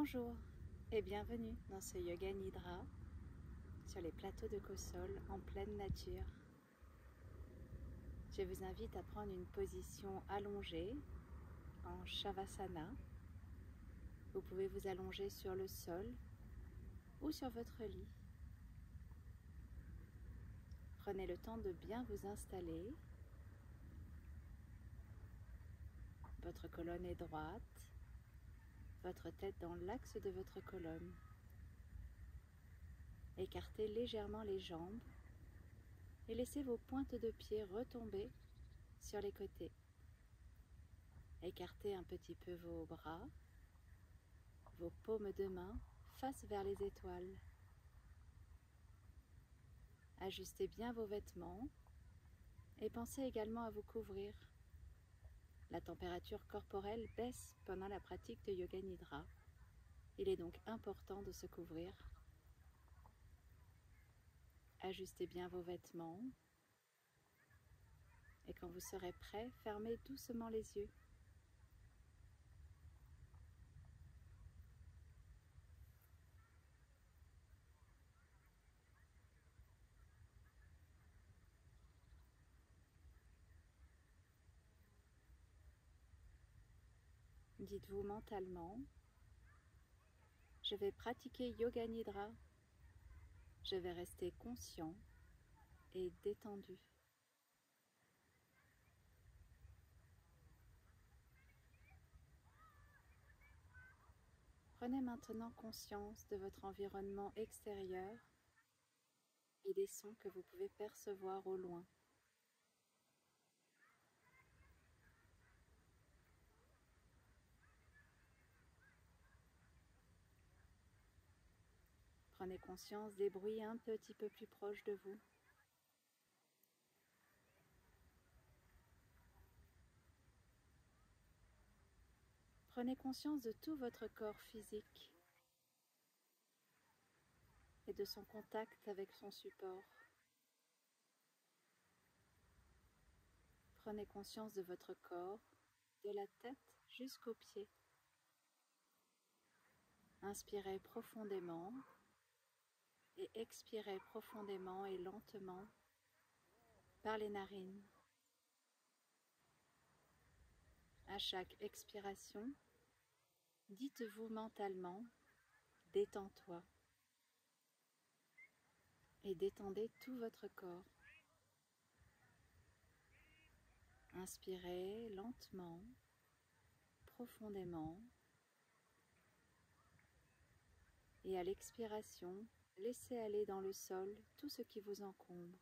Bonjour et bienvenue dans ce Yoga Nidra sur les plateaux de Kosol en pleine nature. Je vous invite à prendre une position allongée en Shavasana. Vous pouvez vous allonger sur le sol ou sur votre lit. Prenez le temps de bien vous installer. Votre colonne est droite, votre tête dans l'axe de votre colonne. Écartez légèrement les jambes et laissez vos pointes de pied retomber sur les côtés. Écartez un petit peu vos bras, vos paumes de main face vers les étoiles. Ajustez bien vos vêtements et pensez également à vous couvrir. La température corporelle baisse pendant la pratique de Yoga Nidra. Il est donc important de se couvrir. Ajustez bien vos vêtements et quand vous serez prêt, fermez doucement les yeux. Dites-vous mentalement, je vais pratiquer Yoga Nidra, je vais rester conscient et détendu. Prenez maintenant conscience de votre environnement extérieur et des sons que vous pouvez percevoir au loin. Prenez conscience des bruits un petit peu plus proches de vous. Prenez conscience de tout votre corps physique et de son contact avec son support. Prenez conscience de votre corps, de la tête jusqu'aux pieds. Inspirez profondément et expirez profondément et lentement par les narines. À chaque expiration, dites-vous mentalement « détends-toi » et détendez tout votre corps. Inspirez lentement, profondément et à l'expiration, laissez aller dans le sol tout ce qui vous encombre.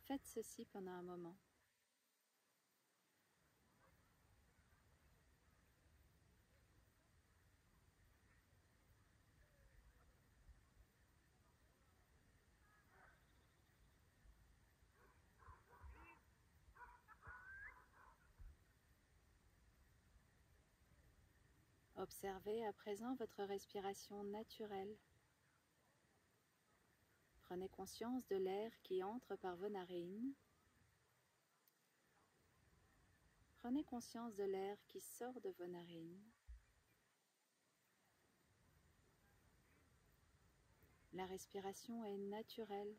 Faites ceci pendant un moment. Observez à présent votre respiration naturelle. Prenez conscience de l'air qui entre par vos narines. Prenez conscience de l'air qui sort de vos narines. La respiration est naturelle.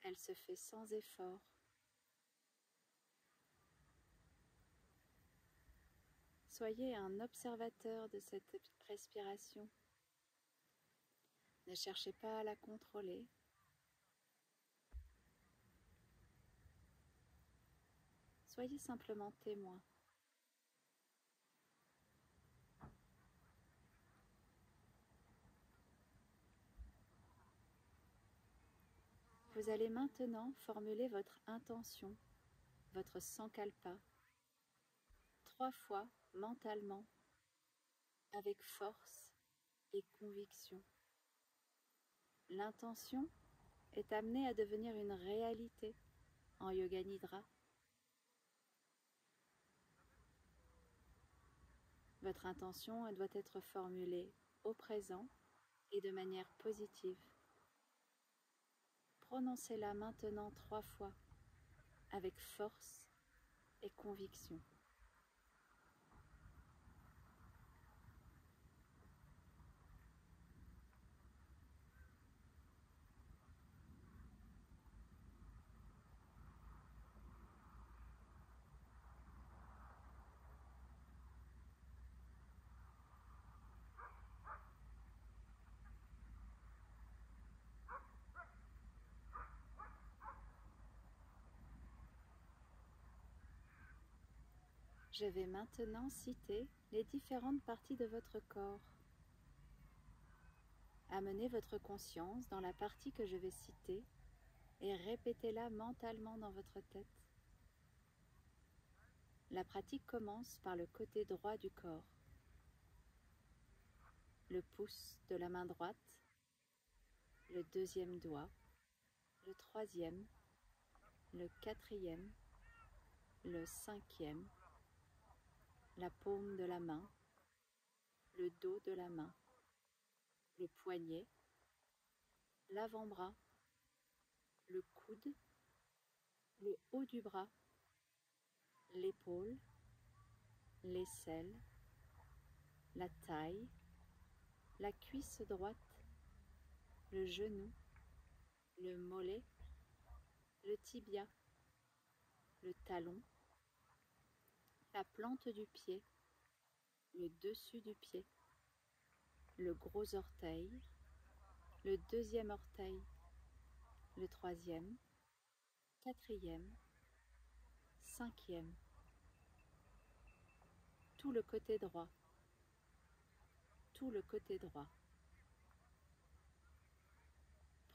Elle se fait sans effort. Soyez un observateur de cette respiration. Ne cherchez pas à la contrôler. Soyez simplement témoin. Vous allez maintenant formuler votre intention, votre sankalpa, 3 fois mentalement, avec force et conviction. L'intention est amenée à devenir une réalité en Yoga Nidra. Votre intention doit être formulée au présent et de manière positive. Prononcez-la maintenant 3 fois avec force et conviction. Je vais maintenant citer les différentes parties de votre corps. Amenez votre conscience dans la partie que je vais citer et répétez-la mentalement dans votre tête. La pratique commence par le côté droit du corps. Le pouce de la main droite, le deuxième doigt, le troisième, le quatrième, le cinquième, la paume de la main, le dos de la main, le poignet, l'avant-bras, le coude, le haut du bras, l'épaule, l'aisselle, la taille, la cuisse droite, le genou, le mollet, le tibia, le talon, la plante du pied, le dessus du pied, le gros orteil, le deuxième orteil, le troisième, quatrième, cinquième, tout le côté droit, tout le côté droit.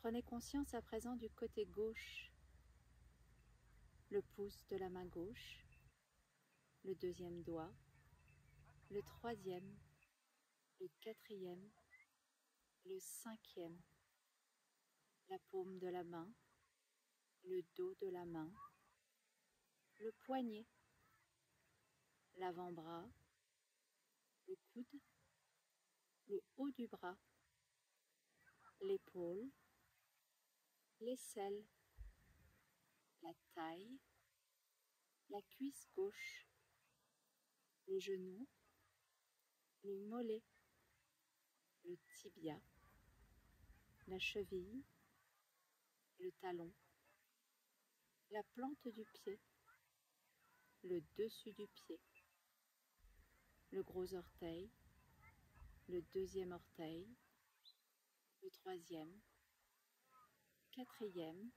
Prenez conscience à présent du côté gauche, le pouce de la main gauche, le deuxième doigt, le troisième, le quatrième, le cinquième, la paume de la main, le dos de la main, le poignet, l'avant-bras, le coude, le haut du bras, l'épaule, l'aisselle, la taille, la cuisse gauche, le genou, le mollet, le tibia, la cheville, le talon, la plante du pied, le dessus du pied, le gros orteil, le deuxième orteil, le troisième, quatrième,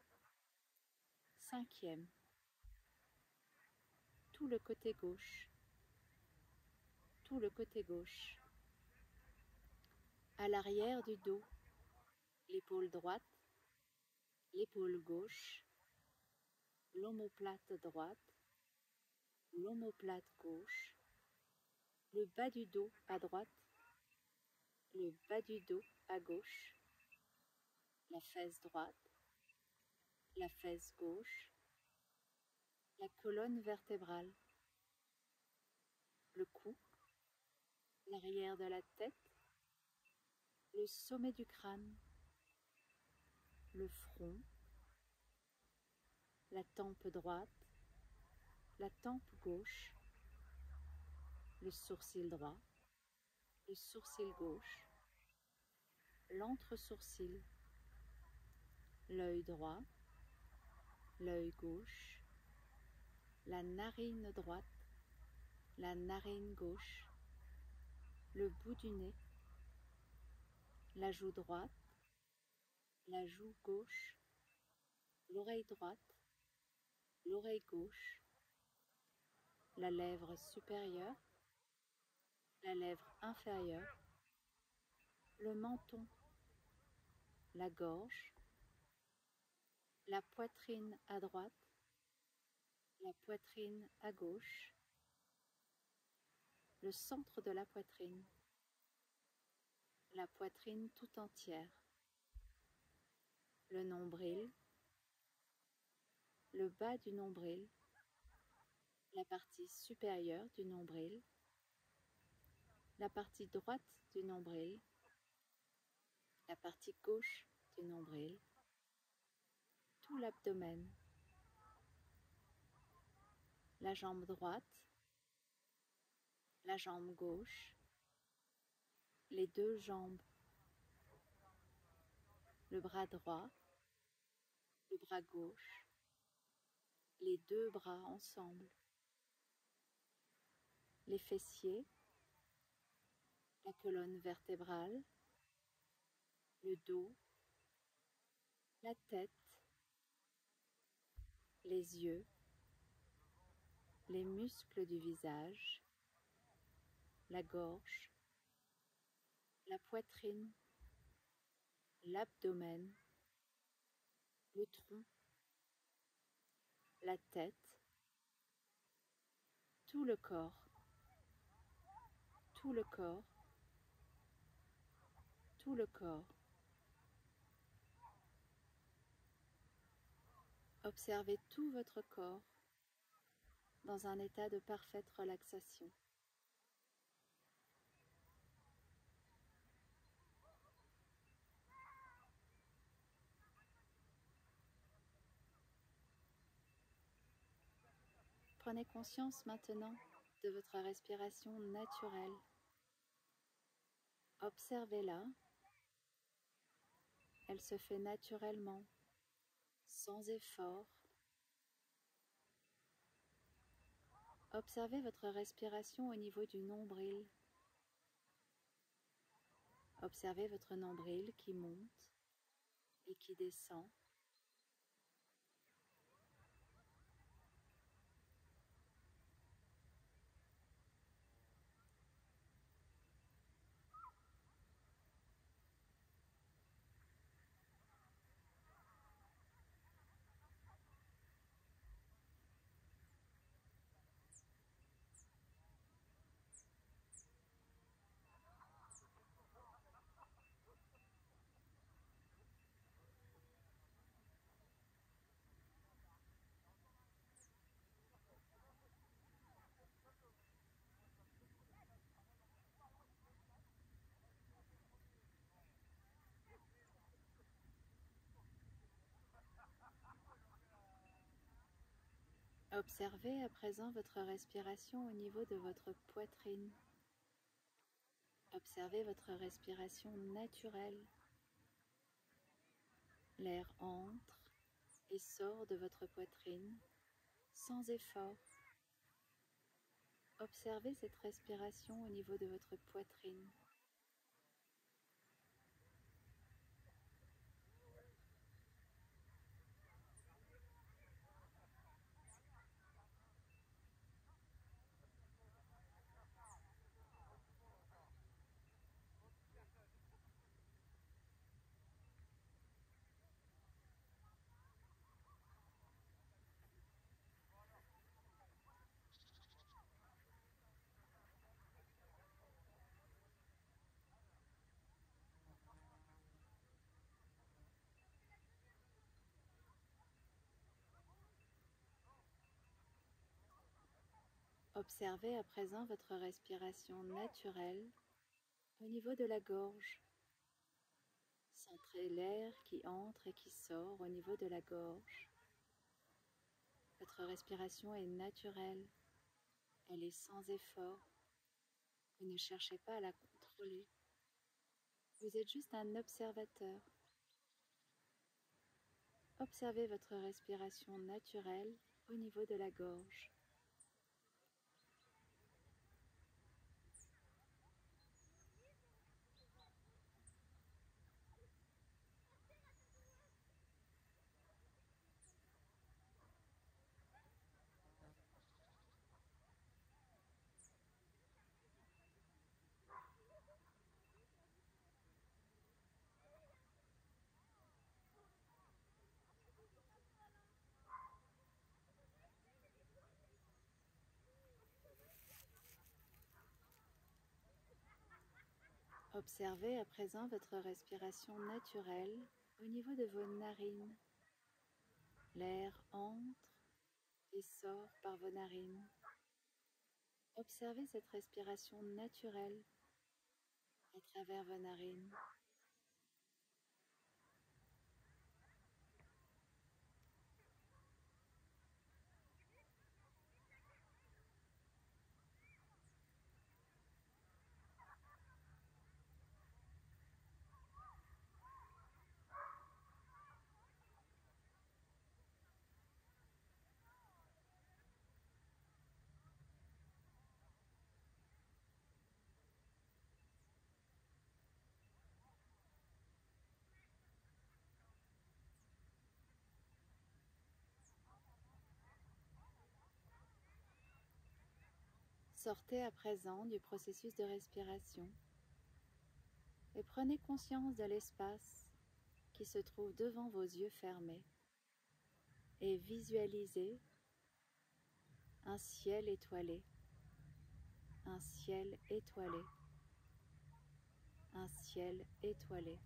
cinquième, tout le côté gauche, tout le côté gauche, à l'arrière du dos, l'épaule droite, l'épaule gauche, l'omoplate droite, l'omoplate gauche, le bas du dos à droite, le bas du dos à gauche, la fesse droite, la fesse gauche, la colonne vertébrale, le cou, l'arrière de la tête, le sommet du crâne, le front, la tempe droite, la tempe gauche, le sourcil droit, le sourcil gauche, l'entre-sourcil, l'œil droit, l'œil gauche, la narine droite, la narine gauche, le bout du nez, la joue droite, la joue gauche, l'oreille droite, l'oreille gauche, la lèvre supérieure, la lèvre inférieure, le menton, la gorge, la poitrine à droite, la poitrine à gauche, le centre de la poitrine tout entière, le nombril, le bas du nombril, la partie supérieure du nombril, la partie droite du nombril, la partie gauche du nombril, tout l'abdomen, la jambe droite, la jambe gauche, les deux jambes, le bras droit, le bras gauche, les deux bras ensemble, les fessiers, la colonne vertébrale, le dos, la tête, les yeux, les muscles du visage, la gorge, la poitrine, l'abdomen, le tronc, la tête, tout le corps, tout le corps, tout le corps. Observez tout votre corps dans un état de parfaite relaxation. Prenez conscience maintenant de votre respiration naturelle. Observez-la. Elle se fait naturellement, sans effort. Observez votre respiration au niveau du nombril. Observez votre nombril qui monte et qui descend. Observez à présent votre respiration au niveau de votre poitrine. Observez votre respiration naturelle. L'air entre et sort de votre poitrine sans effort. Observez cette respiration au niveau de votre poitrine. Observez à présent votre respiration naturelle au niveau de la gorge. Centrez l'air qui entre et qui sort au niveau de la gorge. Votre respiration est naturelle, elle est sans effort. Vous ne cherchez pas à la contrôler. Vous êtes juste un observateur. Observez votre respiration naturelle au niveau de la gorge. Observez à présent votre respiration naturelle au niveau de vos narines. L'air entre et sort par vos narines. Observez cette respiration naturelle à travers vos narines. Sortez à présent du processus de respiration et prenez conscience de l'espace qui se trouve devant vos yeux fermés et visualisez un ciel étoilé, un ciel étoilé, un ciel étoilé.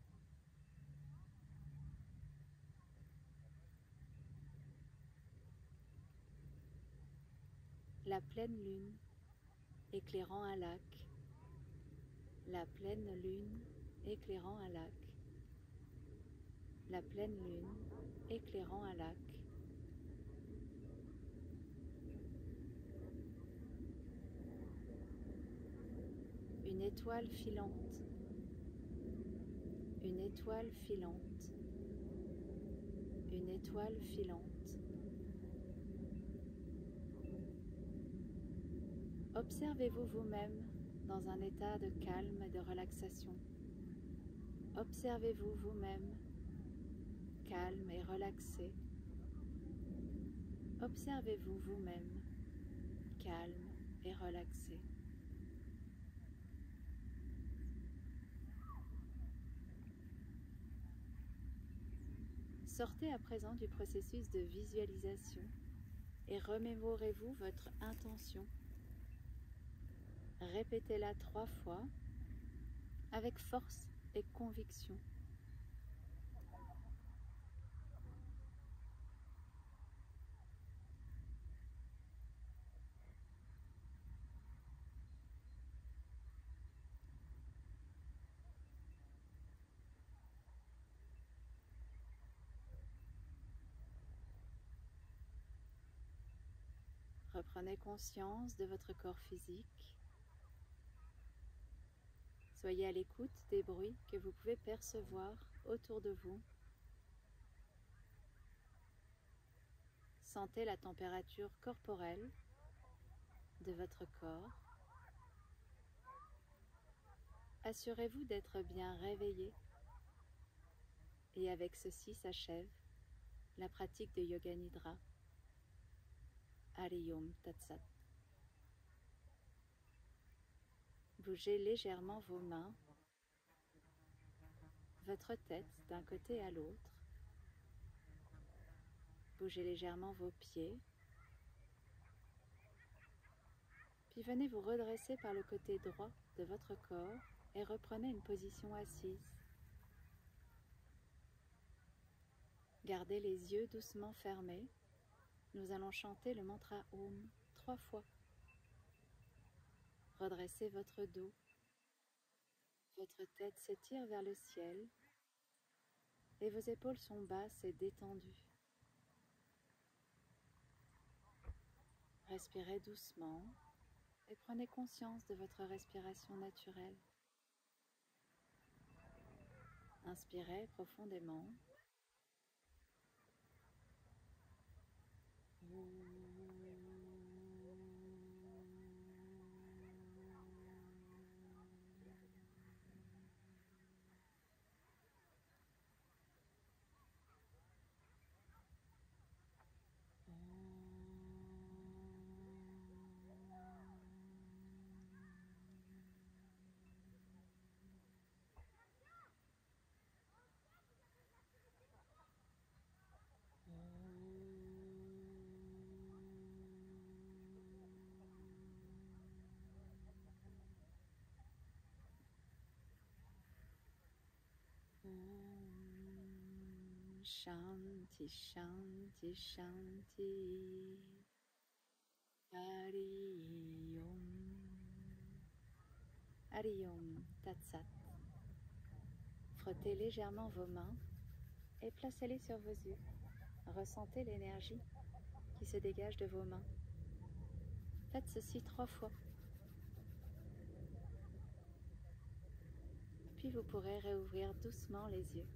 La pleine lune éclairant un lac, la pleine lune éclairant un lac, la pleine lune éclairant un lac. Une étoile filante, une étoile filante, une étoile filante. Observez-vous vous-même dans un état de calme et de relaxation. Observez-vous vous-même calme et relaxé. Observez-vous vous-même calme et relaxé. Sortez à présent du processus de visualisation et remémorez-vous votre intention. Répétez-la 3 fois avec force et conviction. Reprenez conscience de votre corps physique. Soyez à l'écoute des bruits que vous pouvez percevoir autour de vous. Sentez la température corporelle de votre corps. Assurez-vous d'être bien réveillé. Et avec ceci s'achève la pratique de Yoga Nidra. Hari Om Tat Sat. Bougez légèrement vos mains, votre tête d'un côté à l'autre. Bougez légèrement vos pieds. Puis venez vous redresser par le côté droit de votre corps et reprenez une position assise. Gardez les yeux doucement fermés. Nous allons chanter le mantra Om 3 fois. Redressez votre dos. Votre tête s'étire vers le ciel et vos épaules sont basses et détendues. Respirez doucement et prenez conscience de votre respiration naturelle. Inspirez profondément. Shanti, Shanti, Shanti. Hari Om. Hari Om Tat Sat. Frottez légèrement vos mains et placez-les sur vos yeux. Ressentez l'énergie qui se dégage de vos mains. Faites ceci 3 fois. Puis vous pourrez réouvrir doucement les yeux.